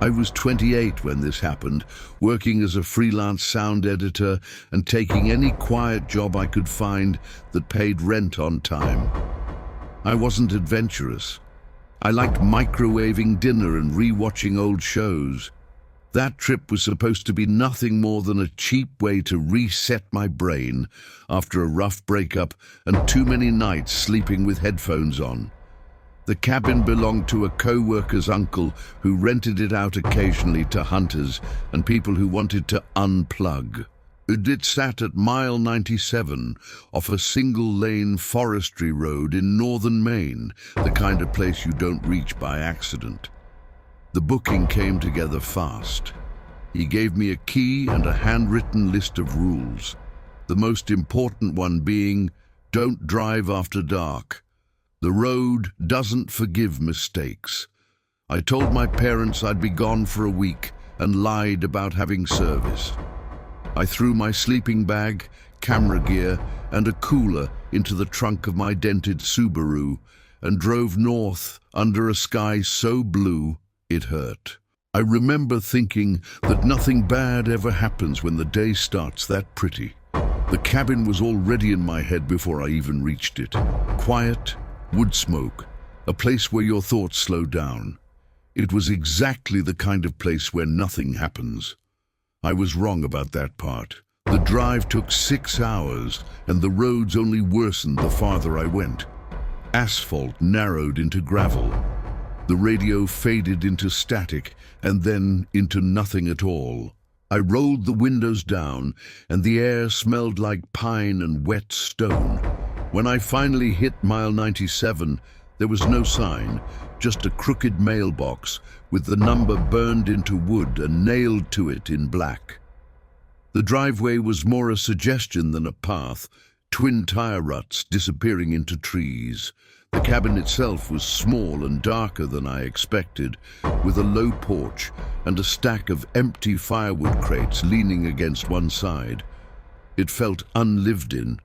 I was 28 when this happened, working as a freelance sound editor and taking any quiet job I could find that paid rent on time. I wasn't adventurous. I liked microwaving dinner and re-watching old shows. That trip was supposed to be nothing more than a cheap way to reset my brain after a rough breakup and too many nights sleeping with headphones on. The cabin belonged to a co-worker's uncle who rented it out occasionally to hunters and people who wanted to unplug. It sat at mile 97 off a single-lane forestry road in northern Maine, the kind of place you don't reach by accident. The booking came together fast. He gave me a key and a handwritten list of rules, the most important one being, don't drive after dark. The road doesn't forgive mistakes. I told my parents I'd be gone for a week and lied about having service. I threw my sleeping bag, camera gear, and a cooler into the trunk of my dented Subaru and drove north under a sky so blue it hurt. I remember thinking that nothing bad ever happens when the day starts that pretty. The cabin was already in my head before I even reached it. Quiet, wood smoke, a place where your thoughts slow down. It was exactly the kind of place where nothing happens. I was wrong about that part. The drive took 6 hours, and the roads only worsened the farther I went. Asphalt narrowed into gravel. The radio faded into static, and then into nothing at all. I rolled the windows down, and the air smelled like pine and wet stone. When I finally hit mile 97, there was no sign, just a crooked mailbox with the number burned into wood and nailed to it in black. The driveway was more a suggestion than a path, twin tire ruts disappearing into trees. The cabin itself was small and darker than I expected, with a low porch and a stack of empty firewood crates leaning against one side. It felt unlived in,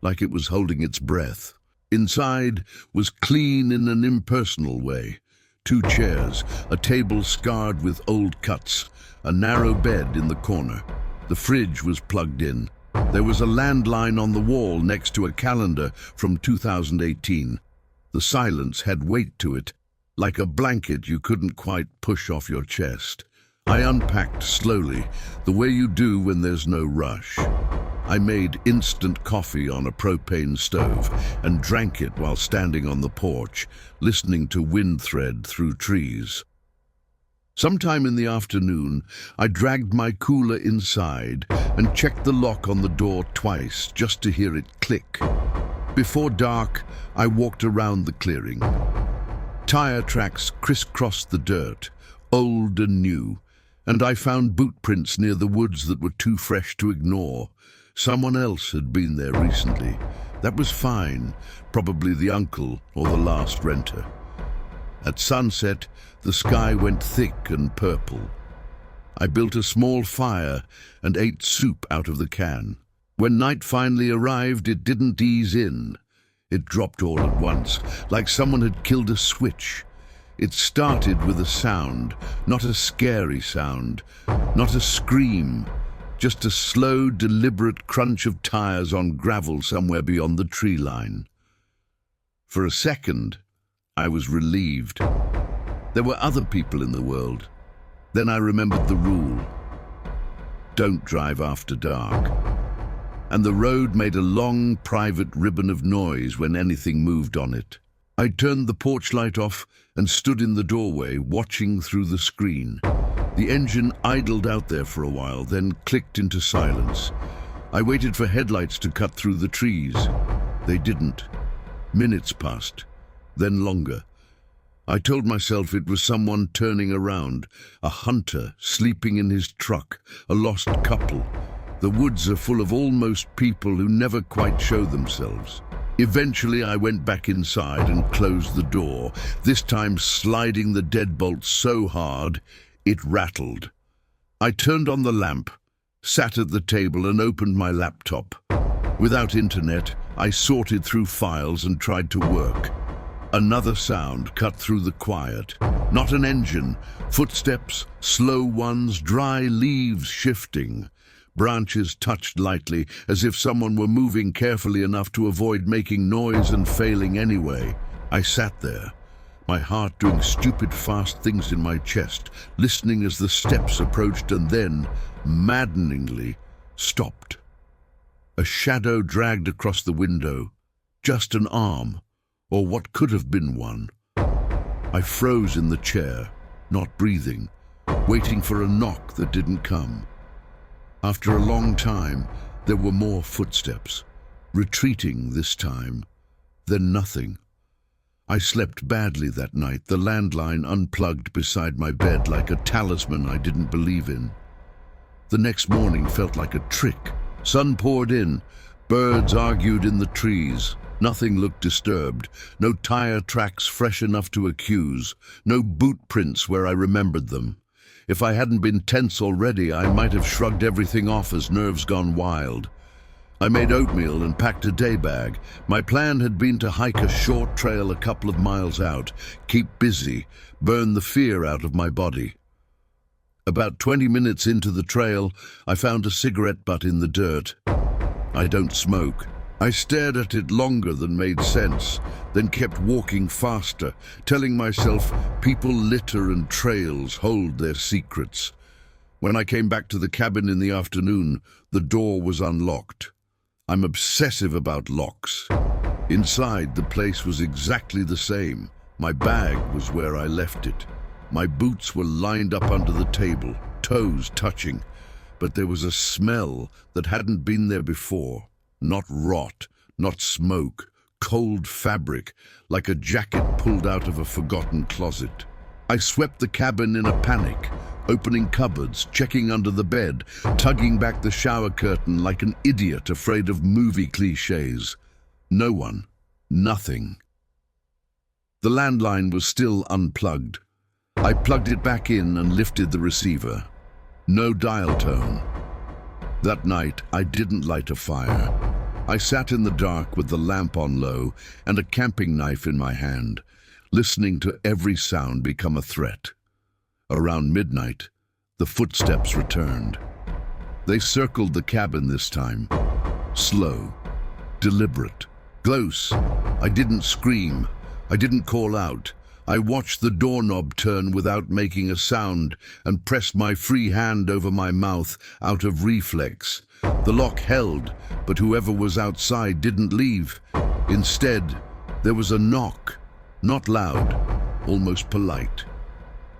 like it was holding its breath. Inside was clean in an impersonal way. 2 chairs, a table scarred with old cuts, a narrow bed in the corner. The fridge was plugged in. There was a landline on the wall next to a calendar from 2018. The silence had weight to it, like a blanket you couldn't quite push off your chest. I unpacked slowly, the way you do when there's no rush. I made instant coffee on a propane stove and drank it while standing on the porch, listening to wind thread through trees. Sometime in the afternoon, I dragged my cooler inside and checked the lock on the door twice just to hear it click. Before dark, I walked around the clearing. Tire tracks crisscrossed the dirt, old and new, and I found boot prints near the woods that were too fresh to ignore. Someone else had been there recently. That was fine, probably the uncle or the last renter. At sunset, the sky went thick and purple. I built a small fire and ate soup out of the can. When night finally arrived, it didn't ease in. It dropped all at once, like someone had killed a switch. It started with a sound, not a scary sound, not a scream, just a slow, deliberate crunch of tires on gravel somewhere beyond the tree line. For a second, I was relieved. There were other people in the world. Then I remembered the rule. Don't drive after dark. And the road made a long, private ribbon of noise when anything moved on it. I turned the porch light off and stood in the doorway, watching through the screen. The engine idled out there for a while, then clicked into silence. I waited for headlights to cut through the trees. They didn't. Minutes passed, then longer. I told myself it was someone turning around, a hunter sleeping in his truck, a lost couple. The woods are full of almost people who never quite show themselves. Eventually, I went back inside and closed the door, this time sliding the deadbolt so hard it rattled. I turned on the lamp, sat at the table and opened my laptop. Without internet, I sorted through files and tried to work. Another sound cut through the quiet. Not an engine. Footsteps, slow ones, dry leaves shifting. Branches touched lightly, as if someone were moving carefully enough to avoid making noise and failing anyway. I sat there, my heart doing stupid fast things in my chest, listening as the steps approached and then, maddeningly, stopped. A shadow dragged across the window, just an arm, or what could have been one. I froze in the chair, not breathing, waiting for a knock that didn't come. After a long time, there were more footsteps, retreating this time, then nothing. I slept badly that night, the landline unplugged beside my bed like a talisman I didn't believe in. The next morning felt like a trick. Sun poured in, birds argued in the trees. Nothing looked disturbed, no tire tracks fresh enough to accuse, no boot prints where I remembered them. If I hadn't been tense already, I might have shrugged everything off as nerves gone wild. I made oatmeal and packed a day bag. My plan had been to hike a short trail a couple of miles out, keep busy, burn the fear out of my body. About 20 minutes into the trail, I found a cigarette butt in the dirt. I don't smoke. I stared at it longer than made sense, then kept walking faster, telling myself people litter and trails hold their secrets. When I came back to the cabin in the afternoon, the door was unlocked. I'm obsessive about locks. Inside, the place was exactly the same. My bag was where I left it. My boots were lined up under the table, toes touching, but there was a smell that hadn't been there before. Not rot, not smoke, cold fabric, like a jacket pulled out of a forgotten closet. I swept the cabin in a panic, opening cupboards, checking under the bed, tugging back the shower curtain like an idiot afraid of movie cliches. No one, nothing. The landline was still unplugged. I plugged it back in and lifted the receiver. No dial tone. That night, I didn't light a fire. I sat in the dark with the lamp on low and a camping knife in my hand, listening to every sound become a threat. Around midnight, the footsteps returned. They circled the cabin this time. Slow, deliberate, close. I didn't scream. I didn't call out. I watched the doorknob turn without making a sound and pressed my free hand over my mouth out of reflex. The lock held, but whoever was outside didn't leave. Instead, there was a knock, not loud, almost polite.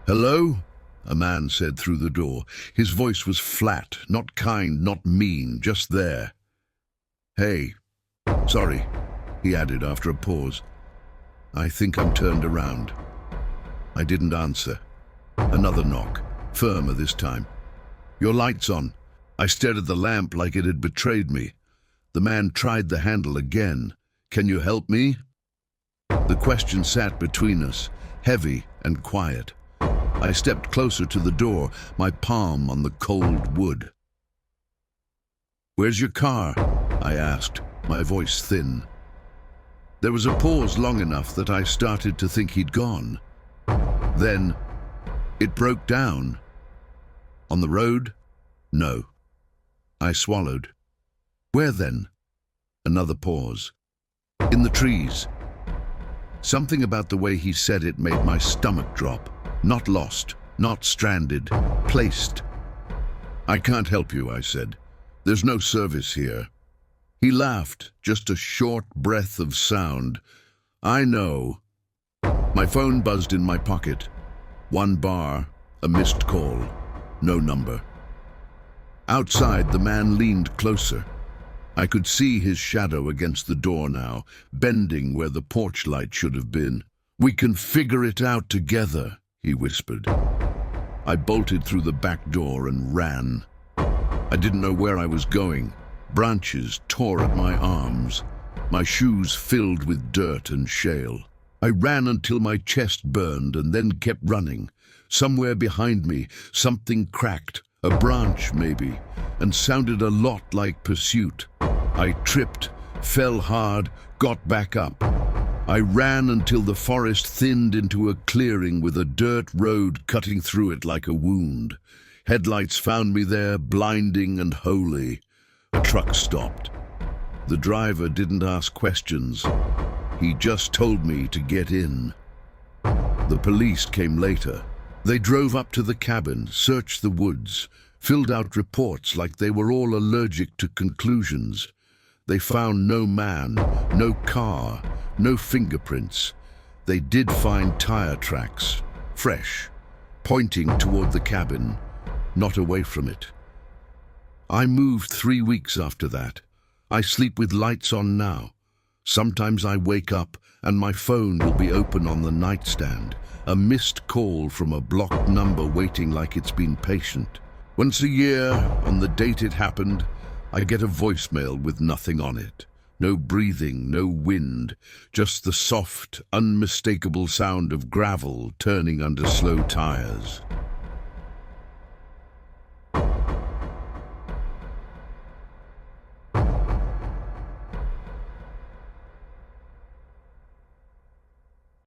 "Hello?" a man said through the door. His voice was flat, not kind, not mean, just there. "Hey, sorry," he added after a pause. "I think I'm turned around." I didn't answer. Another knock, firmer this time. "Your light's on." I stared at the lamp like it had betrayed me. The man tried the handle again. "Can you help me?" The question sat between us, heavy and quiet. I stepped closer to the door, my palm on the cold wood. "Where's your car?" I asked, my voice thin. There was a pause long enough that I started to think he'd gone. Then, it broke down. "On the road?" "No." I swallowed. "Where then?" Another pause. "In the trees." Something about the way he said it made my stomach drop. Not lost, not stranded, placed. "I can't help you," I said. "There's no service here." He laughed, just a short breath of sound. "I know." My phone buzzed in my pocket. One bar, a missed call, no number. Outside, the man leaned closer. I could see his shadow against the door now, bending where the porch light should have been. "We can figure it out together," he whispered. I bolted through the back door and ran. I didn't know where I was going. Branches tore at my arms. My shoes filled with dirt and shale. I ran until my chest burned and then kept running. Somewhere behind me, something cracked, a branch maybe, and sounded a lot like pursuit. I tripped, fell hard, got back up. I ran until the forest thinned into a clearing with a dirt road cutting through it like a wound. Headlights found me there, blinding and holy. A truck stopped. The driver didn't ask questions. He just told me to get in. The police came later. They drove up to the cabin, searched the woods, filled out reports like they were all allergic to conclusions. They found no man, no car, no fingerprints. They did find tire tracks, fresh, pointing toward the cabin, not away from it. I moved 3 weeks after that. I sleep with lights on now. Sometimes I wake up and my phone will be open on the nightstand, a missed call from a blocked number waiting like it's been patient. Once a year, on the date it happened, I get a voicemail with nothing on it. No breathing, no wind, just the soft, unmistakable sound of gravel turning under slow tires.